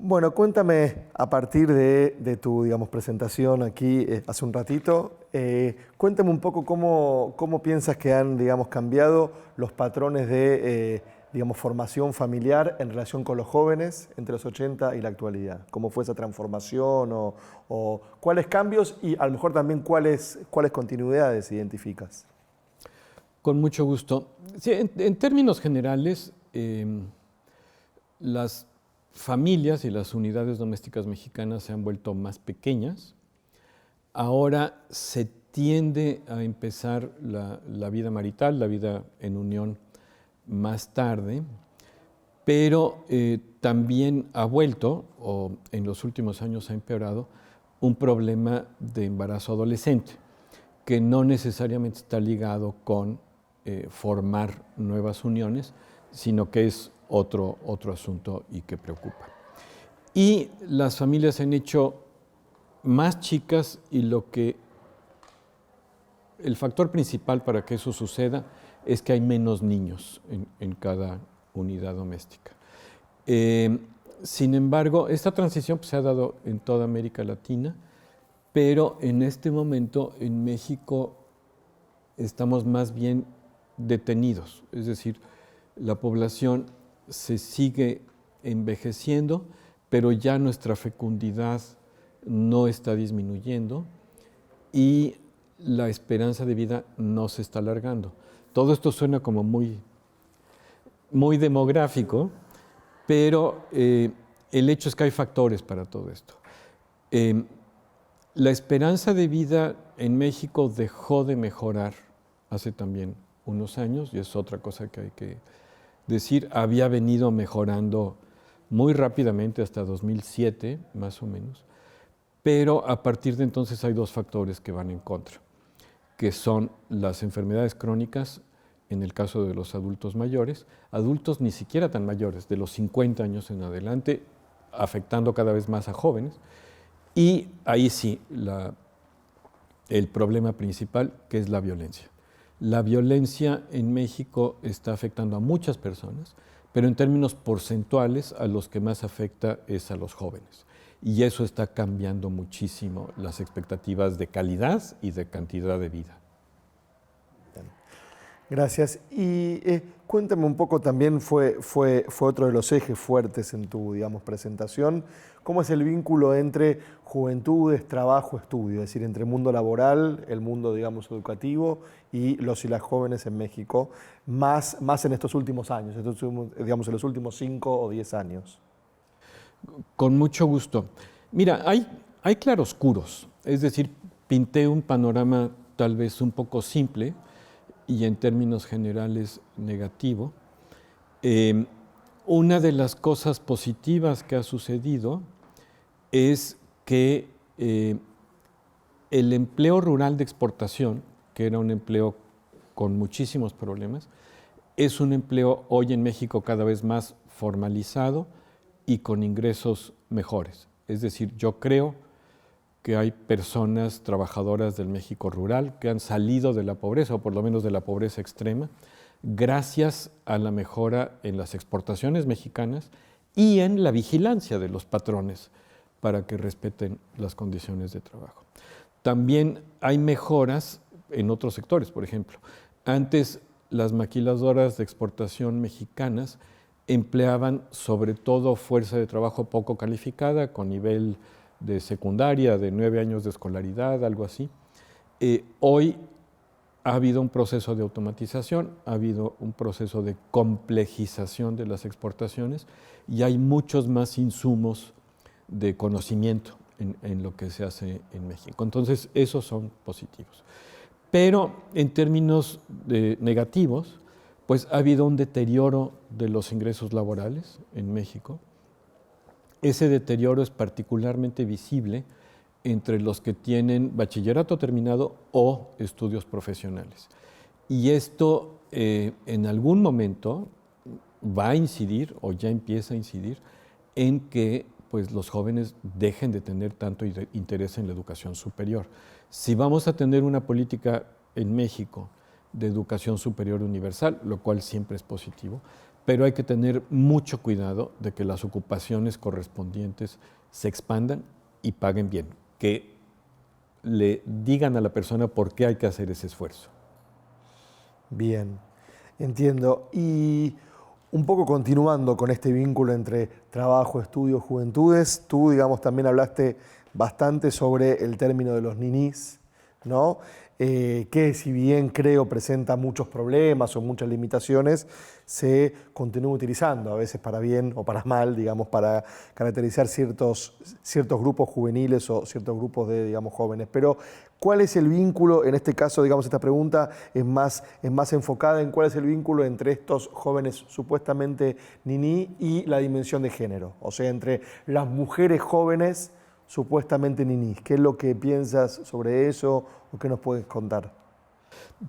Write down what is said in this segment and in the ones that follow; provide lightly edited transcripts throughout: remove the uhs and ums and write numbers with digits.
Bueno, cuéntame a partir de tu, digamos, presentación aquí hace un ratito, cuéntame un poco cómo piensas que han, digamos, cambiado los patrones de, digamos, formación familiar en relación con los jóvenes entre los 80 y la actualidad. ¿Cómo fue esa transformación o cuáles cambios y a lo mejor también cuáles continuidades identificas? Con mucho gusto. Sí, en términos generales, las familias y las unidades domésticas mexicanas se han vuelto más pequeñas. Ahora se tiende a empezar la vida marital, la vida en unión más tarde, pero también ha vuelto, o en los últimos años ha empeorado, un problema de embarazo adolescente, que no necesariamente está ligado con formar nuevas uniones, sino que es otro asunto y que preocupa. Y las familias se han hecho más chicas y el factor principal para que eso suceda es que hay menos niños en cada unidad doméstica. Sin embargo, esta transición pues, se ha dado en toda América Latina, pero en este momento en México estamos más bien detenidos, es decir, la población se sigue envejeciendo, pero ya nuestra fecundidad no está disminuyendo y la esperanza de vida no se está alargando. Todo esto suena como muy demográfico, pero el hecho es que hay factores para todo esto. La esperanza de vida en México dejó de mejorar hace también unos años, y es otra cosa que hay que decir, había venido mejorando muy rápidamente hasta 2007, más o menos, pero a partir de entonces hay dos factores que van en contra, que son las enfermedades crónicas, en el caso de los adultos mayores, adultos ni siquiera tan mayores, de los 50 años en adelante, afectando cada vez más a jóvenes, y ahí sí, el problema principal, que es la violencia. La violencia en México está afectando a muchas personas, pero en términos porcentuales a los que más afecta es a los jóvenes. Y eso está cambiando muchísimo las expectativas de calidad y de cantidad de vida. Gracias. Y cuéntame un poco también, fue otro de los ejes fuertes en tu, digamos, presentación, ¿cómo es el vínculo entre juventudes, trabajo, estudio? Es decir, entre el mundo laboral, el mundo, digamos, educativo y los y las jóvenes en México, más en estos últimos años, digamos, en los últimos 5 o 10 años. Con mucho gusto. Mira, hay claroscuros, es decir, pinté un panorama tal vez un poco simple, y en términos generales negativo. Una de las cosas positivas que ha sucedido es que el empleo rural de exportación, que era un empleo con muchísimos problemas, es un empleo hoy en México cada vez más formalizado y con ingresos mejores. Es decir, yo creo que hay personas trabajadoras del México rural que han salido de la pobreza, o por lo menos de la pobreza extrema, gracias a la mejora en las exportaciones mexicanas y en la vigilancia de los patrones para que respeten las condiciones de trabajo. También hay mejoras en otros sectores, por ejemplo. Antes las maquiladoras de exportación mexicanas empleaban sobre todo fuerza de trabajo poco calificada, con nivel de secundaria, de 9 años de escolaridad, algo así. Hoy ha habido un proceso de automatización, ha habido un proceso de complejización de las exportaciones y hay muchos más insumos de conocimiento en lo que se hace en México. Entonces, esos son positivos. Pero en términos negativos, pues ha habido un deterioro de los ingresos laborales en México. Ese deterioro es particularmente visible entre los que tienen bachillerato terminado o estudios profesionales. Y esto en algún momento va a incidir, o ya empieza a incidir, en que pues, los jóvenes dejen de tener tanto interés en la educación superior. Si vamos a tener una política en México de educación superior universal, lo cual siempre es positivo, pero hay que tener mucho cuidado de que las ocupaciones correspondientes se expandan y paguen bien, que le digan a la persona por qué hay que hacer ese esfuerzo. Bien, entiendo. Y un poco continuando con este vínculo entre trabajo, estudio, juventudes, tú, digamos, también hablaste bastante sobre el término de los ninis, ¿no? Que si bien creo presenta muchos problemas o muchas limitaciones, se continúa utilizando, a veces para bien o para mal, digamos, para caracterizar ciertos grupos juveniles o ciertos grupos de, digamos, jóvenes. Pero, ¿cuál es el vínculo, en este caso, digamos, esta pregunta es más enfocada en cuál es el vínculo entre estos jóvenes supuestamente niní y la dimensión de género? O sea, entre las mujeres jóvenes supuestamente ninis. ¿Qué es lo que piensas sobre eso o qué nos puedes contar?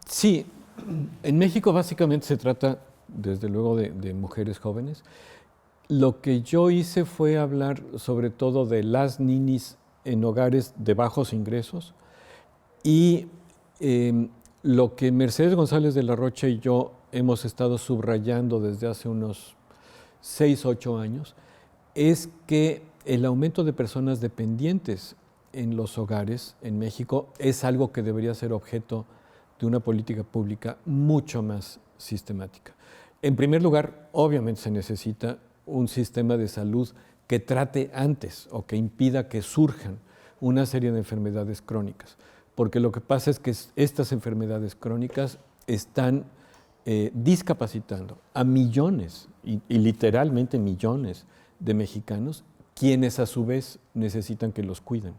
Sí, en México básicamente se trata, desde luego, de mujeres jóvenes. Lo que yo hice fue hablar sobre todo de las ninis en hogares de bajos ingresos y lo que Mercedes González de la Rocha y yo hemos estado subrayando desde hace unos 6, 8 años es que el aumento de personas dependientes en los hogares en México es algo que debería ser objeto de una política pública mucho más sistemática. En primer lugar, obviamente se necesita un sistema de salud que trate antes o que impida que surjan una serie de enfermedades crónicas, porque lo que pasa es que estas enfermedades crónicas están discapacitando a millones, y literalmente millones de mexicanos, quienes a su vez necesitan que los cuiden.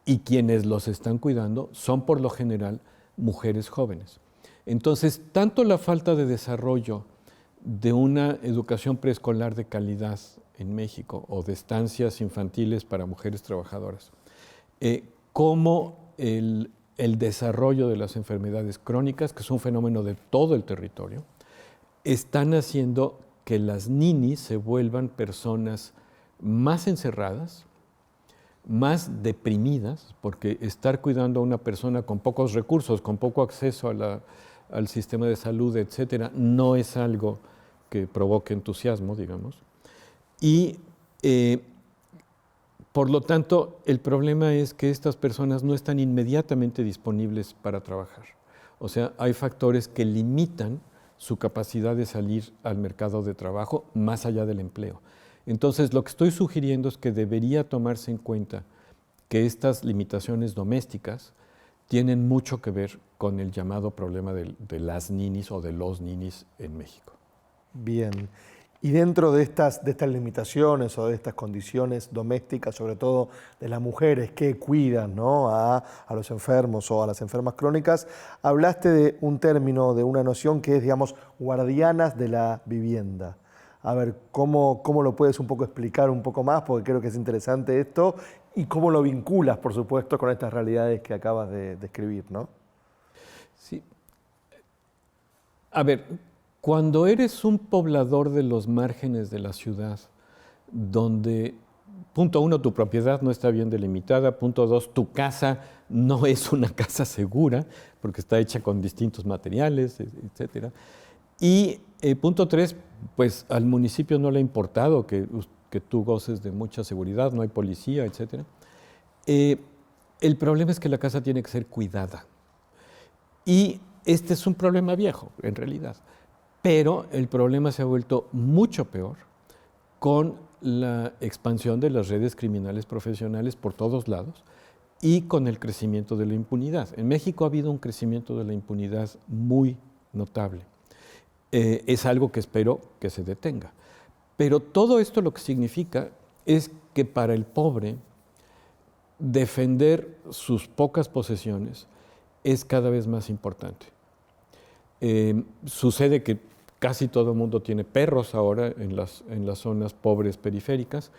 Y quienes los están cuidando son por lo general mujeres jóvenes. Entonces, tanto la falta de desarrollo de una educación preescolar de calidad en México o de estancias infantiles para mujeres trabajadoras, como el desarrollo de las enfermedades crónicas, que es un fenómeno de todo el territorio, están haciendo que las ninis se vuelvan personas más encerradas, más deprimidas, porque estar cuidando a una persona con pocos recursos, con poco acceso al sistema de salud, etcétera, no es algo que provoque entusiasmo, digamos. Y por lo tanto, el problema es que estas personas no están inmediatamente disponibles para trabajar. O sea, hay factores que limitan su capacidad de salir al mercado de trabajo más allá del empleo. Entonces, lo que estoy sugiriendo es que debería tomarse en cuenta que estas limitaciones domésticas tienen mucho que ver con el llamado problema de las ninis o de los ninis en México. Bien. Y dentro de estas limitaciones o de estas condiciones domésticas, sobre todo de las mujeres que cuidan, ¿no?, a los enfermos o a las enfermas crónicas, hablaste de un término, de una noción que es, digamos, guardianas de la vivienda. A ver, ¿cómo lo puedes un poco explicar un poco más? Porque creo que es interesante esto y cómo lo vinculas, por supuesto, con estas realidades que acabas de describir, ¿no? Sí. A ver, cuando eres un poblador de los márgenes de la ciudad, donde, punto 1, tu propiedad no está bien delimitada, punto 2, tu casa no es una casa segura, porque está hecha con distintos materiales, etcétera. Y punto 3, pues al municipio no le ha importado que tú goces de mucha seguridad, no hay policía, etcétera. El problema es que la casa tiene que ser cuidada. Y este es un problema viejo, en realidad. Pero el problema se ha vuelto mucho peor con la expansión de las redes criminales profesionales por todos lados y con el crecimiento de la impunidad. En México ha habido un crecimiento de la impunidad muy notable. Es algo que espero que se detenga. Pero todo esto lo que significa es que para el pobre defender sus pocas posesiones es cada vez más importante. Sucede que casi todo el mundo tiene perros ahora en las zonas pobres periféricas,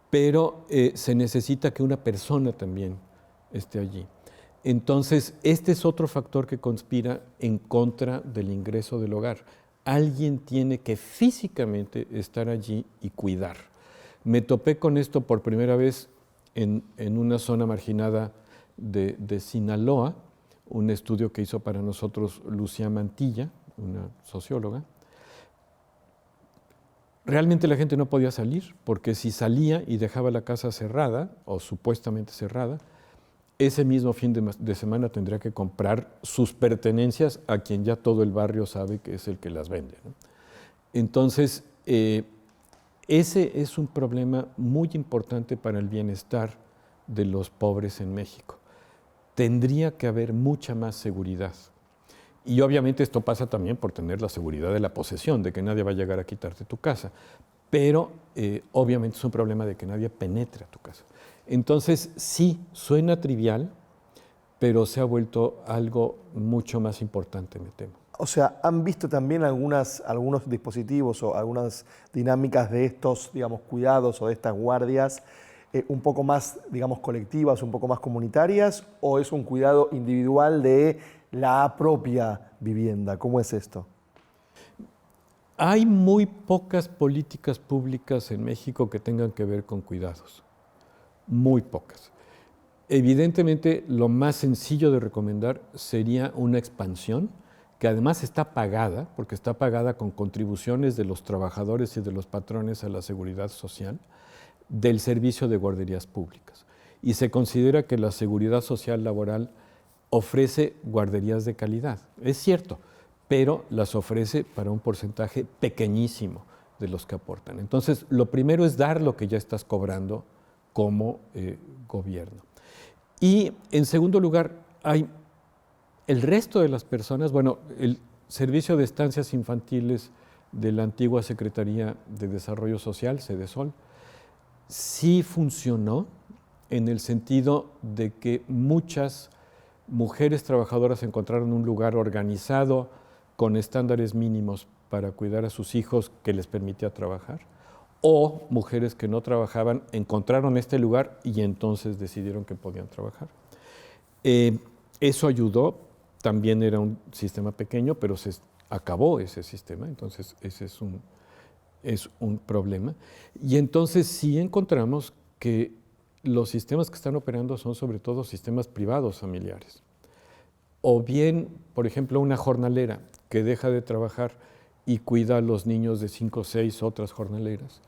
pero se necesita que una persona también esté allí. Entonces, este es otro factor que conspira en contra del ingreso del hogar. Alguien tiene que físicamente estar allí y cuidar. Me topé con esto por primera vez en una zona marginada de Sinaloa, un estudio que hizo para nosotros Lucía Mantilla, una socióloga. Realmente la gente no podía salir, porque si salía y dejaba la casa cerrada, o supuestamente cerrada, ese mismo fin de semana tendría que comprar sus pertenencias a quien ya todo el barrio sabe que es el que las vende, ¿no? Entonces, ese es un problema muy importante para el bienestar de los pobres en México. Tendría que haber mucha más seguridad. Y obviamente esto pasa también por tener la seguridad de la posesión, de que nadie va a llegar a quitarte tu casa. Pero obviamente es un problema de que nadie penetre a tu casa. Entonces sí, suena trivial, pero se ha vuelto algo mucho más importante, me temo. O sea, ¿han visto también algunos dispositivos o algunas dinámicas de estos, digamos, cuidados o de estas guardias un poco más, digamos, colectivas, un poco más comunitarias, o es un cuidado individual de la propia vivienda? ¿Cómo es esto? Hay muy pocas políticas públicas en México que tengan que ver con cuidados, muy pocas. Evidentemente, lo más sencillo de recomendar sería una expansión, que además está pagada, porque está pagada con contribuciones de los trabajadores y de los patrones a la seguridad social, del servicio de guarderías públicas. Y se considera que la seguridad social laboral ofrece guarderías de calidad. Es cierto, pero las ofrece para un porcentaje pequeñísimo de los que aportan. Entonces, lo primero es dar lo que ya estás cobrando como gobierno. Y en segundo lugar, hay el resto de las personas, bueno, el Servicio de Estancias Infantiles de la antigua Secretaría de Desarrollo Social, Sedesol, sí funcionó en el sentido de que muchas mujeres trabajadoras encontraron un lugar organizado con estándares mínimos para cuidar a sus hijos que les permitía trabajar, o mujeres que no trabajaban encontraron este lugar y entonces decidieron que podían trabajar. Eso ayudó, también era un sistema pequeño, pero se acabó ese sistema, entonces ese es un problema. Y entonces sí encontramos que los sistemas que están operando son sobre todo sistemas privados familiares. O bien, por ejemplo, una jornalera que deja de trabajar y cuida a los niños de 5 o 6 otras jornaleras.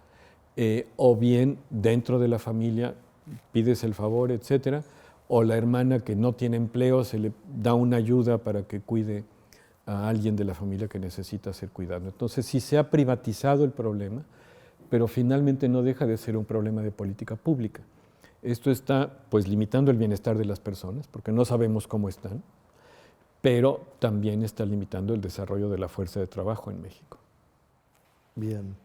O bien, dentro de la familia, pides el favor, etcétera, o la hermana que no tiene empleo se le da una ayuda para que cuide a alguien de la familia que necesita ser cuidado. Entonces, sí se ha privatizado el problema, pero finalmente no deja de ser un problema de política pública. Esto está, pues, limitando el bienestar de las personas, porque no sabemos cómo están, pero también está limitando el desarrollo de la fuerza de trabajo en México. Bien,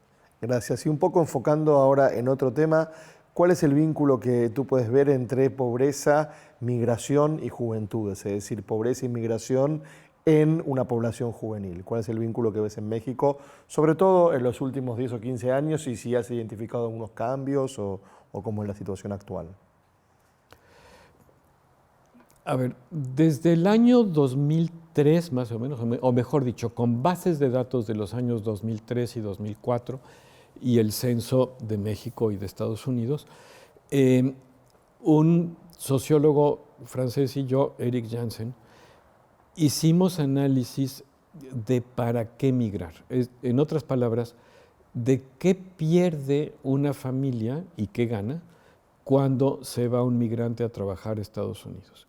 gracias. Y un poco enfocando ahora en otro tema, ¿cuál es el vínculo que tú puedes ver entre pobreza, migración y juventud? Es decir, pobreza y migración en una población juvenil. ¿Cuál es el vínculo que ves en México, sobre todo en los últimos 10 o 15 años, y si has identificado algunos cambios o cómo es la situación actual? A ver, desde el año 2003 más o menos, o mejor dicho, con bases de datos de los años 2003 y 2004 y el censo de México y de Estados Unidos, un sociólogo francés y yo, Eric Janssen, hicimos análisis de para qué migrar. En otras palabras, de qué pierde una familia y qué gana cuando se va un migrante a trabajar a Estados Unidos.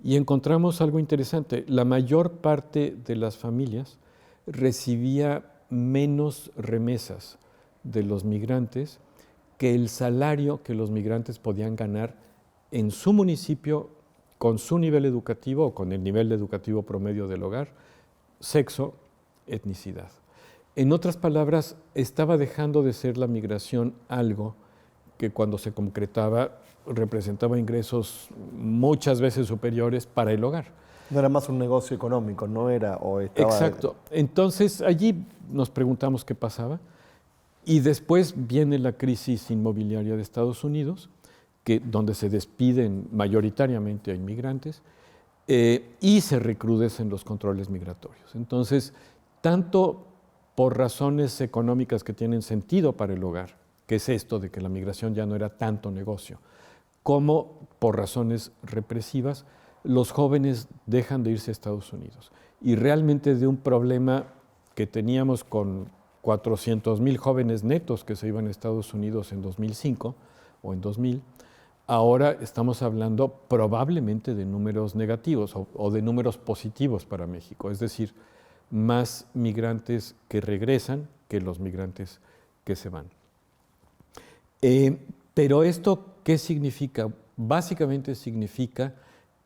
Y encontramos algo interesante. La mayor parte de las familias recibía menos remesas de los migrantes que el salario que los migrantes podían ganar en su municipio con su nivel educativo o con el nivel educativo promedio del hogar, sexo, etnicidad. En otras palabras, estaba dejando de ser la migración algo que cuando se concretaba representaba ingresos muchas veces superiores para el hogar. No era más un negocio económico, no era o estaba... Exacto. Entonces allí nos preguntamos qué pasaba y después viene la crisis inmobiliaria de Estados Unidos, donde se despiden mayoritariamente a inmigrantes y se recrudecen los controles migratorios. Entonces, tanto por razones económicas que tienen sentido para el hogar, que es esto de que la migración ya no era tanto negocio, como por razones represivas, los jóvenes dejan de irse a Estados Unidos. Y realmente de un problema que teníamos con 400,000 jóvenes netos que se iban a Estados Unidos en 2005 o en 2000, ahora estamos hablando probablemente de números negativos o de números positivos para México, es decir, más migrantes que regresan que los migrantes que se van. Pero esto, ¿qué significa? Básicamente significa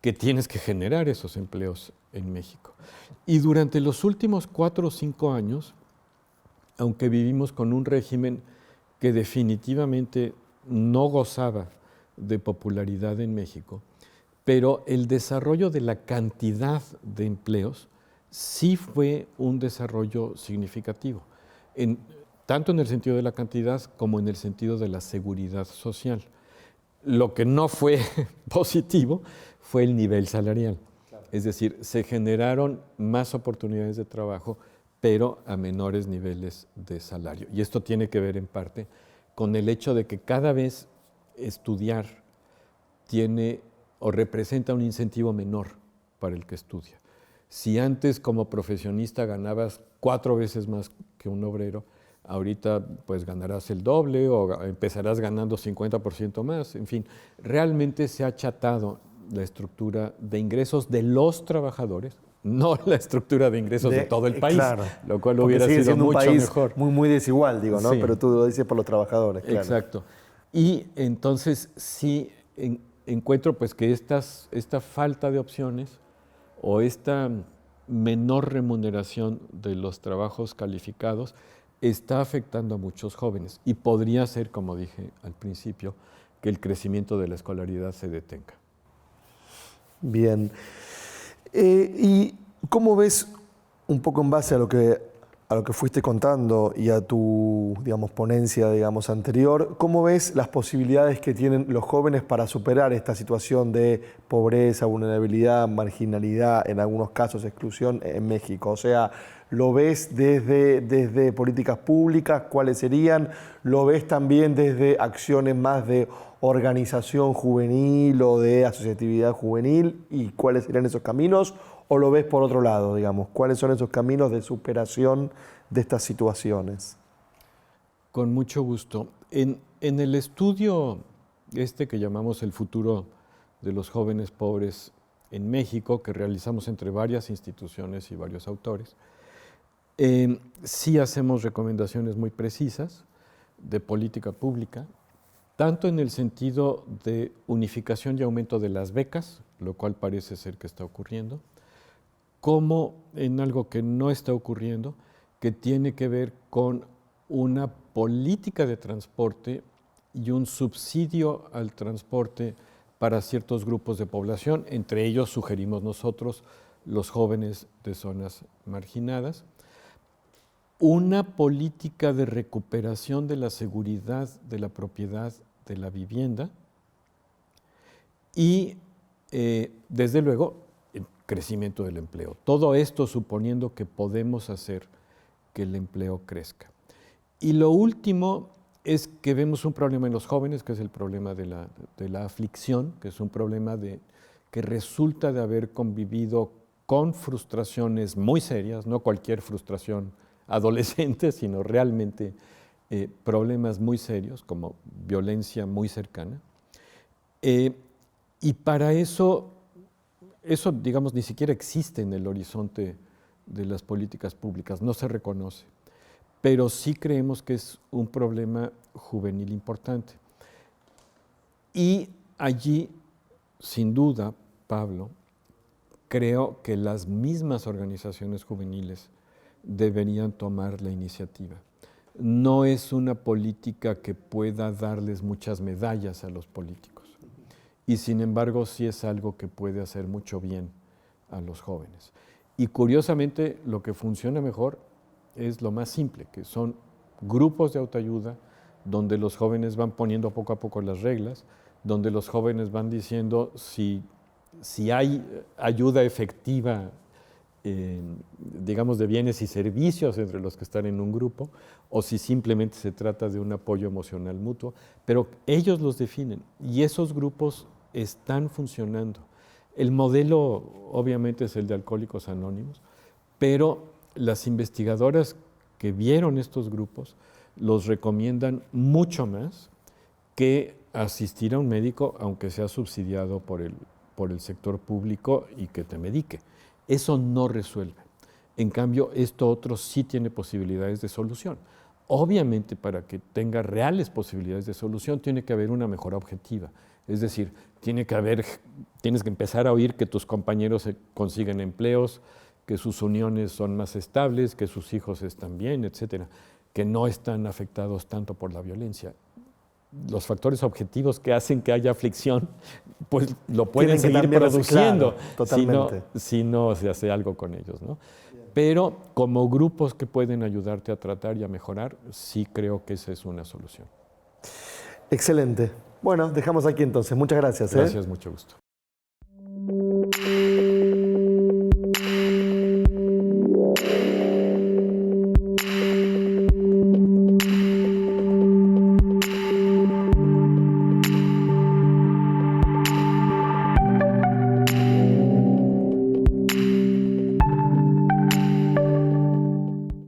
que tienes que generar esos empleos en México. Y durante los últimos 4 o 5 años, aunque vivimos con un régimen que definitivamente no gozaba de popularidad en México, pero el desarrollo de la cantidad de empleos sí fue un desarrollo significativo, tanto en el sentido de la cantidad como en el sentido de la seguridad social. Lo que no fue positivo fue el nivel salarial. Claro. Es decir, se generaron más oportunidades de trabajo, pero a menores niveles de salario. Y esto tiene que ver en parte con el hecho de que cada vez estudiar tiene o representa un incentivo menor para el que estudia. Si antes como profesionista ganabas 4 veces más que un obrero, ahorita pues ganarás el doble o empezarás ganando 50% más. En fin, realmente se ha achatado la estructura de ingresos de los trabajadores, no la estructura de ingresos de todo el país, claro, lo cual hubiera sido mucho mejor. Muy desigual, digo, ¿no? Sí. Pero tú lo dices por los trabajadores, claro. Exacto. Y entonces sí encuentro pues que esta falta de opciones o esta menor remuneración de los trabajos calificados está afectando a muchos jóvenes y podría ser, como dije al principio, que el crecimiento de la escolaridad se detenga. Bien. ¿Y cómo ves, un poco en base a lo que fuiste contando y a tu, digamos, ponencia, digamos, anterior, cómo ves las posibilidades que tienen los jóvenes para superar esta situación de pobreza, vulnerabilidad, marginalidad, en algunos casos exclusión en México? O sea, ¿lo ves desde políticas públicas? ¿Cuáles serían? ¿Lo ves también desde acciones más de organización juvenil o de asociatividad juvenil? ¿Y cuáles serían esos caminos? ¿O lo ves por otro lado, digamos? ¿Cuáles son esos caminos de superación de estas situaciones? Con mucho gusto. En el estudio que llamamos El futuro de los jóvenes pobres en México, que realizamos entre varias instituciones y varios autores, sí hacemos recomendaciones muy precisas de política pública, tanto en el sentido de unificación y aumento de las becas, lo cual parece ser que está ocurriendo, como en algo que no está ocurriendo, que tiene que ver con una política de transporte y un subsidio al transporte para ciertos grupos de población, entre ellos sugerimos nosotros los jóvenes de zonas marginadas, una política de recuperación de la seguridad de la propiedad de la vivienda y, desde luego, el crecimiento del empleo. Todo esto suponiendo que podemos hacer que el empleo crezca. Y lo último es que vemos un problema en los jóvenes, que es el problema de la aflicción, que es un problema que resulta de haber convivido con frustraciones muy serias, no cualquier frustración adolescente, sino realmente problemas muy serios, como violencia muy cercana. Y para eso, digamos, ni siquiera existe en el horizonte de las políticas públicas, no se reconoce. Pero sí creemos que es un problema juvenil importante. Y allí, sin duda, Pablo, creo que las mismas organizaciones juveniles deberían tomar la iniciativa. No es una política que pueda darles muchas medallas a los políticos. Y sin embargo, sí es algo que puede hacer mucho bien a los jóvenes. Y curiosamente, lo que funciona mejor es lo más simple, que son grupos de autoayuda donde los jóvenes van poniendo poco a poco las reglas, donde los jóvenes van diciendo si hay ayuda efectiva, digamos, de bienes y servicios entre los que están en un grupo, o si simplemente se trata de un apoyo emocional mutuo, pero ellos los definen y esos grupos están funcionando. El modelo obviamente es el de Alcohólicos Anónimos, pero las investigadoras que vieron estos grupos los recomiendan mucho más que asistir a un médico, aunque sea subsidiado por el sector público y que te medique. Eso no resuelve. En cambio, esto otro sí tiene posibilidades de solución. Obviamente, para que tenga reales posibilidades de solución, tiene que haber una mejora objetiva. Es decir, tienes que empezar a oír que tus compañeros consiguen empleos, que sus uniones son más estables, que sus hijos están bien, etcétera, que no están afectados tanto por la violencia. Los factores objetivos que hacen que haya aflicción, pues lo pueden seguir produciendo, claro, totalmente. si no se hace algo con ellos, ¿no? Pero como grupos que pueden ayudarte a tratar y a mejorar, sí creo que esa es una solución. Excelente. Bueno, dejamos aquí entonces. Muchas gracias. Gracias, mucho gusto.